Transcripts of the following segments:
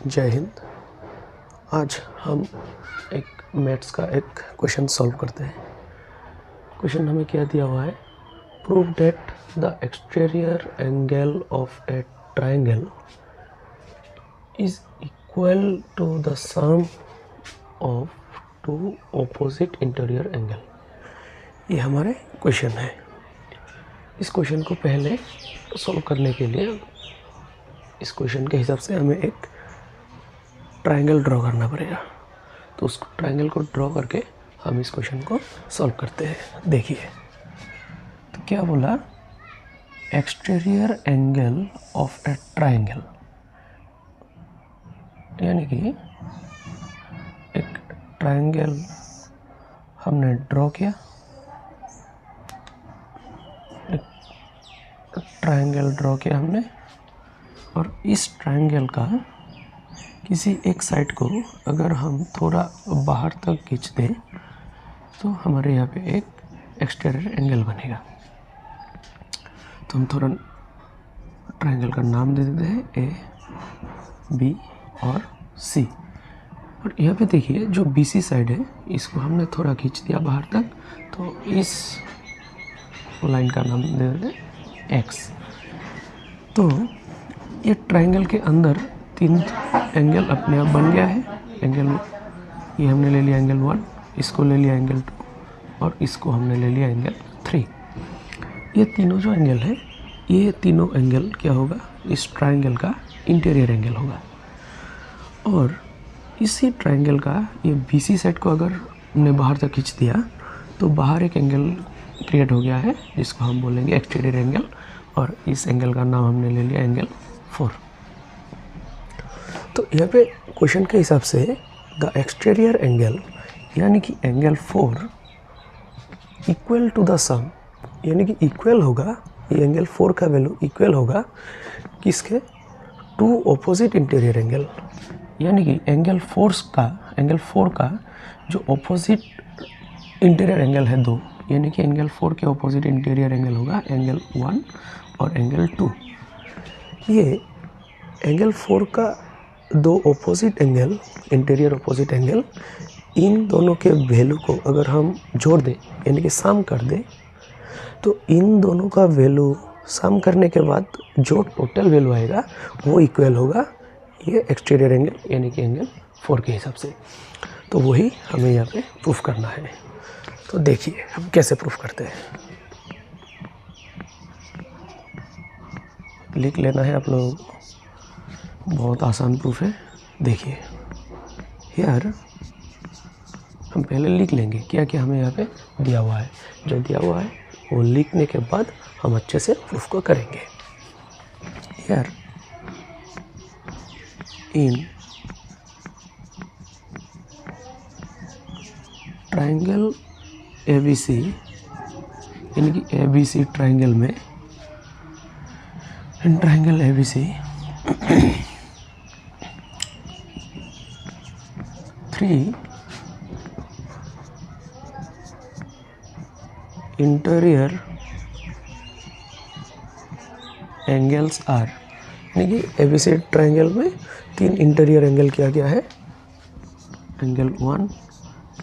जय हिंद। आज हम एक मैथ्स का एक क्वेश्चन सॉल्व करते हैं। क्वेश्चन हमें क्या दिया हुआ है, prove that the exterior angle of a triangle is equal to the sum of two opposite interior angle. ये हमारे क्वेश्चन है। इस क्वेश्चन को पहले सॉल्व करने के लिए इस क्वेश्चन के हिसाब से हमें एक ट्रायंगल ड्रॉ करना पड़ेगा। तो उस ट्रायंगल को ड्रॉ करके हम इस क्वेश्चन को सॉल्व करते हैं। देखिए तो क्या बोला, exterior angle of a triangle, यानी कि एक ट्रायंगल हमने ड्रॉ किया, एक ट्रायंगल ड्रॉ किया हमने, और इस ट्रायंगल का किसी एक साइड को अगर हम थोड़ा बाहर तक खींच दें तो हमारे यहाँ पे एक एक्सटीरियर एंगल बनेगा। तो हम थोड़ा ट्रायंगल का नाम दे देते हैं ए, बी और सी। और यहाँ पे देखिए जो बीसी साइड है इसको हमने थोड़ा खींच दिया बाहर तक, तो इस लाइन का नाम दे देते हैं एक्स। तो ये ट्रायंगल के अंदर तीन एंगल अपने आप बन गया है। एंगल ये हमने ले लिया एंगल 1, इसको ले लिया एंगल 2 और इसको हमने ले लिया एंगल 3। ये तीनों जो एंगल है, ये तीनों एंगल क्या होगा, इस ट्रायंगल का इंटीरियर एंगल होगा। और इसी ट्रायंगल का ये बीसी साइड को अगर हमने बाहर तक खींच दिया तो बाहर एक एंगल क्रिएट हो गया है जिसको हम बोलेंगे एक्सटीरियर एंगल, और इस एंगल का नाम हमने ले लिया एंगल 4। तो यहाँ पे क्वेश्चन के हिसाब से द एक्सटीरियर एंगल यानी कि एंगल 4 इक्वल टू द सम, यानी कि इक्वल होगा, ये एंगल 4 का वैल्यू इक्वल होगा किसके, टू ऑपोजिट इंटीरियर एंगल। यानी कि एंगल 4 का जो ऑपोजिट इंटीरियर एंगल है 2, यानी कि एंगल 4 के ऑपोजिट इंटीरियर एंगल होगा एंगल 1 और एंगल 2। ये एंगल 4 का दो opposite angle, interior opposite angle, इन दोनों के वैल्यू को अगर हम जोड़ दें यानी कि सम कर दें तो इन दोनों का वैल्यू सम करने के बाद जो टोटल वैल्यू आएगा वो इक्वल होगा ये एक्सटीरियर एंगल यानी कि एंगल 4 के हिसाब से। तो वही हमें यहाँ पे प्रूफ करना है। तो देखिए हम कैसे प्रूफ करते हैं। लिख लेना है आप लोग, बहुत आसान प्रूफ है। देखिए यार हम पहले लिख लेंगे क्या क्या हमें यहाँ पे दिया हुआ है। जो दिया हुआ है वो लिखने के बाद हम अच्छे से प्रूफ को करेंगे। यार इन ट्रायंगल एबीसी, यानी कि एबीसी ट्रायंगल में, in triangle ABC 3 interior angles are, यानी कि एबीसी ट्रायंगल में 3 इंटीरियर एंगल किया गया है, angle 1,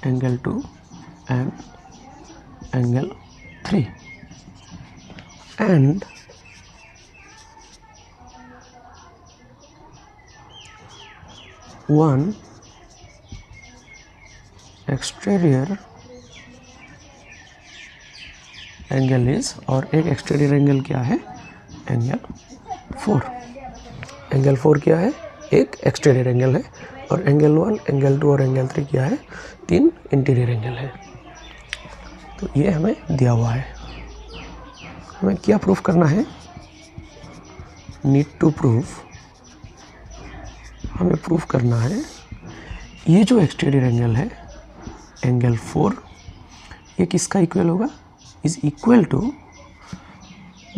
angle 2 and angle 3। And one exterior angle is, और एक एक्सटीरियर एंगल क्या है, एंगल 4। एंगल 4 क्या है, एक एक्सटीरियर एंगल है, और एंगल 1, एंगल 2 और एंगल 3 क्या है, 3 इंटीरियर एंगल है। तो ये हमें दिया हुआ है। हमें क्या प्रूफ करना है, नीड टू प्रूफ, हमें प्रूफ करना है ये जो एक्सटीरियर एंगल है एंगल 4, ये किसका इक्वल होगा, is equal to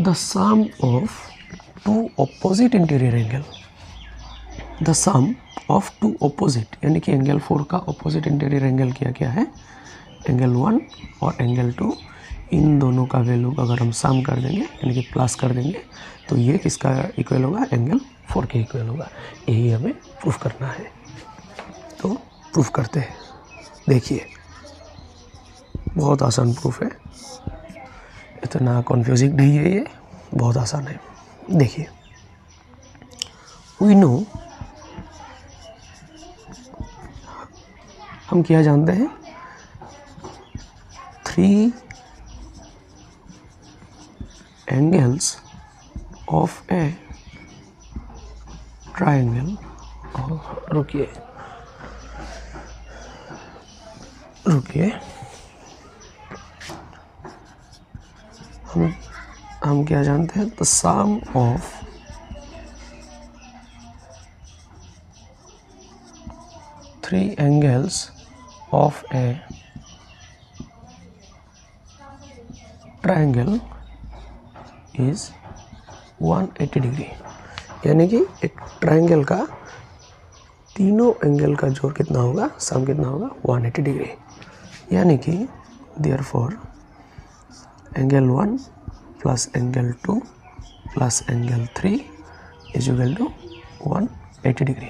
the sum of two opposite interior angle. The sum of two opposite, यानी कि एंगल 4 का ऑपोजिट इंटीरियर एंगल क्या है, एंगल 1 और एंगल 2, इन दोनों का वैल्यू अगर हम सम कर देंगे यानी कि प्लस कर देंगे तो ये किसका इक्वल होगा, एंगल 4 के इक्वल होगा। यही हमें प्रूफ करना है, तो प्रूफ करते हैं। देखिए बहुत आसान प्रूफ है, इतना कॉन्फ्यूजिंग नहीं है, ये बहुत आसान है। देखिए वी नो, हम क्या जानते हैं, 3 एंगल्स ऑफ ए ट्रायंगल। रुकिए हम क्या जानते हैं, the sum of three angles of a triangle is 180 degree. यानी कि एक ट्रायंगल का तीनों एंगल का जोड़ कितना होगा, सम कितना होगा, 180 डिग्री। यानी कि therefore angle 1 plus angle 2 plus angle 3 is equal to 180 degree.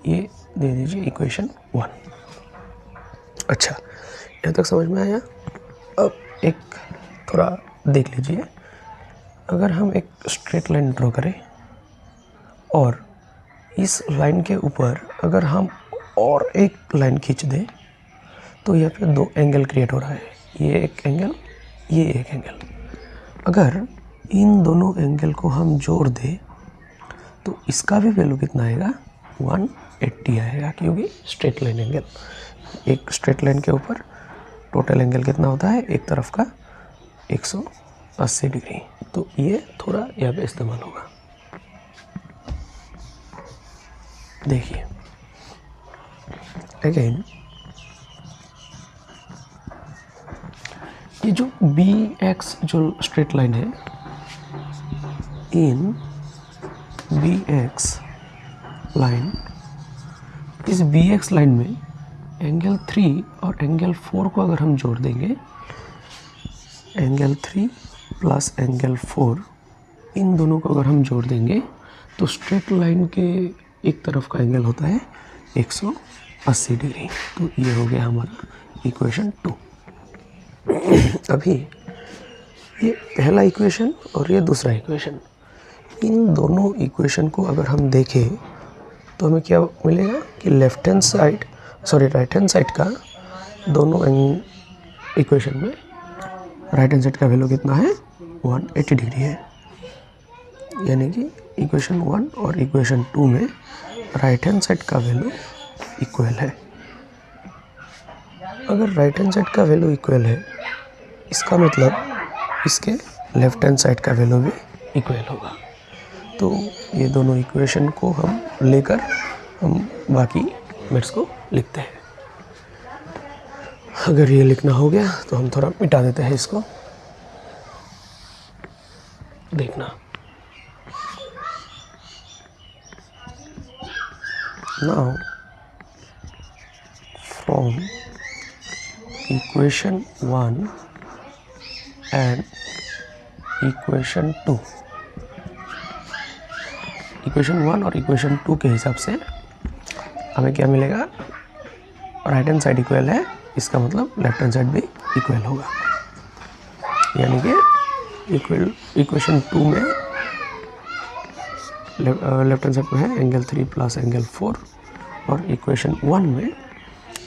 ये दे दीजिए इक्वेशन 1। अच्छा, यहाँ तक समझ में आया। अब एक थोड़ा देख लीजिए, अगर हम एक स्ट्रेट लाइन ड्रॉ करें और इस लाइन के ऊपर अगर हम और एक लाइन खींच दें तो यहाँ पे 2 एंगल क्रिएट हो रहा है, ये एक एंगल, ये एक एंगल। अगर इन दोनों एंगल को हम जोड़ दें तो इसका भी वैल्यू कितना आएगा, 180 आएगा, क्योंकि स्ट्रेट लाइन एंगल, एक स्ट्रेट लाइन के ऊपर टोटल एंगल कितना होता है, एक तरफ का 180 डिग्री। तो ये थोड़ा यहाँ पे इस्तेमाल होगा। देखिए अगेन, ये जो BX जो स्ट्रेट लाइन है, इन BX लाइन, इस BX लाइन में एंगल 3 और एंगल 4 को अगर हम जोड़ देंगे, एंगल 3 प्लस एंगल 4, इन दोनों को अगर हम जोड़ देंगे तो स्ट्रेट लाइन के एक तरफ का एंगल होता है 180 डिग्री। तो ये हो गया हमारा इक्वेशन 2। अभी ये पहला इक्वेशन और ये दूसरा इक्वेशन, इन दोनों इक्वेशन को अगर हम देखें तो हमें क्या मिलेगा कि राइट हैंड साइड का दोनों इक्वेशन में राइट हैंड साइड का वैल्यू कितना है, 180 डिग्री है। यानी कि इक्वेशन 1 और इक्वेशन 2 में राइट हैंड साइड का वैल्यू इक्वल है। अगर राइट हैंड साइड का वैल्यू इक्वल है, इसका मतलब इसके लेफ्ट हैंड साइड का वैल्यू भी इक्वल होगा। तो ये दोनों इक्वेशन को हम लेकर हम बाकी मेथड्स को लिखते हैं। अगर ये लिखना हो गया तो हम थोड़ा मिटा देते हैं इसको। देखना, now from equation 1 and equation 2, equation 1 और इक्वेशन 2 के हिसाब से हमें क्या मिलेगा, राइट हैंड साइड इक्वल है, इसका मतलब लेफ्ट हैंड साइड भी इक्वल होगा। यानी कि इक्वेशन 2 में लेफ्ट हैंड साइड में है एंगल 3 प्लस एंगल 4, और इक्वेशन 1 में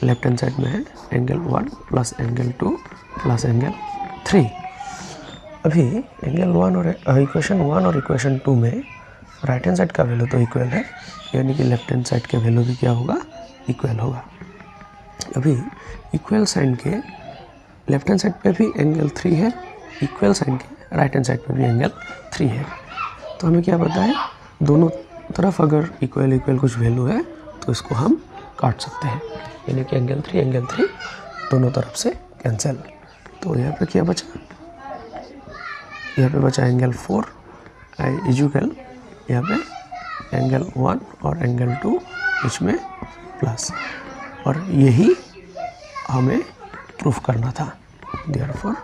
लेफ्ट हैंड साइड में है angle 1 plus angle 2 plus angle 3। अभी एंगल 1 और इक्वेशन 1 और इक्वेशन 2 में राइट हैंड साइड का वैल्यू तो इक्वल है, यानी कि लेफ्ट हैंड साइड के वैल्यू भी क्या होगा, इक्वल होगा। अभी इक्वल साइन के लेफ्ट हैंड साइड पे भी एंगल 3 है, इक्वल साइन के राइट हैंड साइड पे भी एंगल 3 है। तो हमें क्या पता है, दोनों तरफ अगर इक्वल कुछ वैल्यू है तो इसको हम काट सकते हैं, यानी कि एंगल 3 दोनों तरफ से कैंसिल। तो यहाँ पे क्या बचा, यहाँ पे बचा एंगल 4 इक्वल, यहाँ पे एंगल 1 और एंगल 2 इसमें प्लस, और यही हमें प्रूफ करना था। देयरफॉर